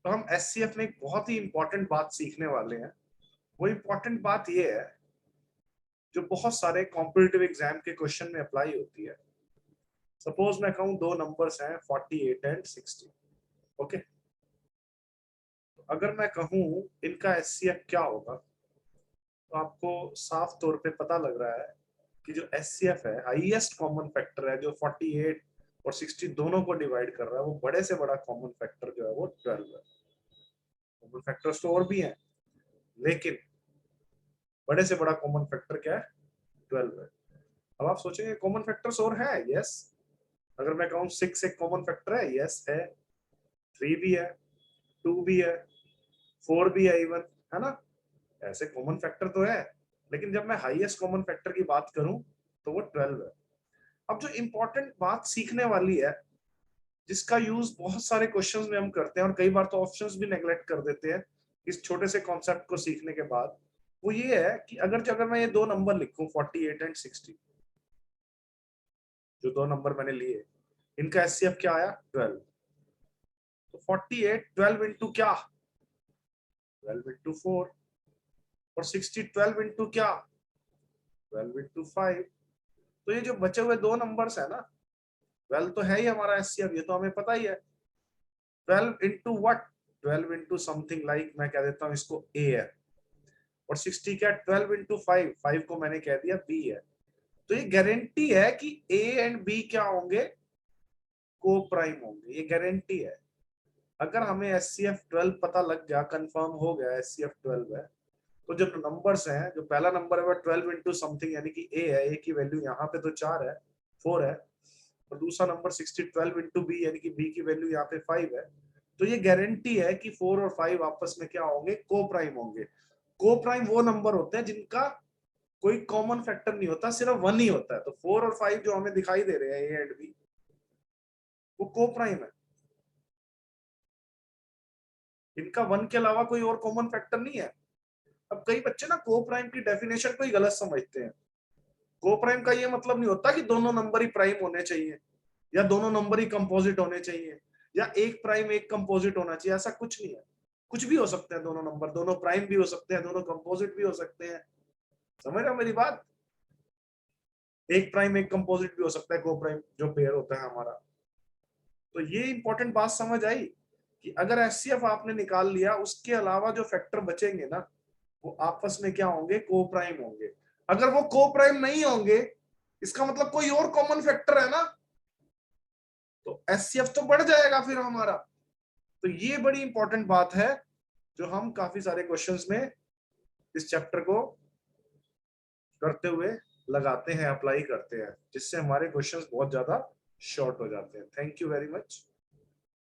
तो हम एचसीएफ में एक बहुत ही इंपॉर्टेंट बात सीखने वाले हैं। वो इंपॉर्टेंट बात ये है जो बहुत सारे कॉम्पिटिटिव एग्जाम के क्वेश्चन में अप्लाई होती है। सपोज मैं कहूँ दो नंबर्स हैं 48 एंड 60। ओके, अगर मैं कहूँ इनका एचसीएफ क्या होगा तो आपको साफ तौर पे पता लग रहा है कि जो एचसीएफ है, हाईएस्ट कॉमन फैक्टर है, जो 48 और 60 दोनों को डिवाइड कर रहा है, वो बड़े से बड़ा कॉमन फैक्टर जो है वो 12 है। कॉमन फैक्टर्स तो और भी हैं, लेकिन बड़े से बड़ा कॉमन फैक्टर क्या है? 12 है। अब आप सोचेंगे कॉमन फैक्टर्स और है? यस। अगर मैं कहूँ 6 एक कॉमन फैक्टर है, यस है। 3 भी है, 2 भी है, 4 भी है इवन, है ना? ऐसे कॉमन फैक्टर तो है, लेकिन जब मैं हाईएस्ट कॉमन फैक्टर की बात करूं तो वो 12 है। अब जो इंपॉर्टेंट बात सीखने वाली है, जिसका यूज बहुत सारे क्वेश्चंस में हम करते हैं और कई बार तो ऑप्शंस भी नेग्लेक्ट कर देते हैं इस छोटे से कॉन्सेप्ट को सीखने के बाद, वो ये है कि अगर मैं ये दो नंबर लिखूं 48 एंड 60, जो दो नंबर मैंने लिए, इनका एचसीएफ क्या आया? 12। तो 48 12 इंटू क्या? 12 इंटू 4। और 60 12 इंटू क्या? 12 इंटू 5। तो ये जो बचे हुए दो नंबर्स है ना, 12 तो है ही हमारा एचसीएफ, ये तो हमें पता ही है। 12 into what? 12 into something like, मैं कह देता हूँ इसको ए है। और 60 क्या? 12 इंटू 5, 5 को मैंने कह दिया बी है। तो ये गारंटी है कि ए एंड बी क्या होंगे? को प्राइम होंगे, ये गारंटी है। अगर हमें एचसीएफ 12 पता लग गया, कंफर्म हो गया एचसीएफ 12 है, तो जो नंबर्स हैं, जो पहला नंबर है वो 12 इंटू समथिंग यानी कि ए है, ए की वैल्यू यहाँ पे तो 4 है, 4 है। और दूसरा नंबर 60 12 इंटू बी यानी कि बी की वैल्यू यहाँ पे 5 है। तो ये गारंटी है कि 4 और 5 आपस में क्या होंगे? को प्राइम होंगे। को प्राइम वो नंबर होते हैं जिनका कोई कॉमन फैक्टर नहीं होता, सिर्फ वन ही होता है। तो 4 और 5 जो हमें दिखाई दे रहे हैं ए एंड बी, वो को प्राइम है। इनका वन के अलावा कोई और कॉमन फैक्टर नहीं है। अब कई बच्चे ना को प्राइम की डेफिनेशन को ही गलत समझते हैं। को प्राइम का ये मतलब नहीं होता कि दोनों नंबर ही प्राइम होने चाहिए, या दोनों नंबर ही कंपोजिट होने चाहिए, या एक प्राइम एक कंपोजिट होना चाहिए। ऐसा कुछ नहीं है। कुछ भी हो सकते हैं दोनों नंबर, दोनों प्राइम भी हो सकते हैं, दोनों कंपोजिट भी हो सकते हैं। समझ रहे हो मेरी बात? एक प्राइम एक कंपोजिट भी हो सकता है, को प्राइम जो पेयर होता है हमारा। तो ये इंपॉर्टेंट बात समझ आई कि अगर एचसीएफ आपने निकाल लिया, उसके अलावा जो फैक्टर बचेंगे ना, वो आपस में क्या होंगे? को प्राइम होंगे। अगर वो को प्राइम नहीं होंगे, इसका मतलब कोई और कॉमन फैक्टर है ना, तो एचसीएफ तो बढ़ जाएगा फिर हमारा। तो ये बड़ी इंपॉर्टेंट बात है जो हम काफी सारे क्वेश्चंस में इस चैप्टर को करते हुए लगाते हैं, अप्लाई करते हैं, जिससे हमारे क्वेश्चंस बहुत ज्यादा शॉर्ट हो जाते हैं। Thank you very much.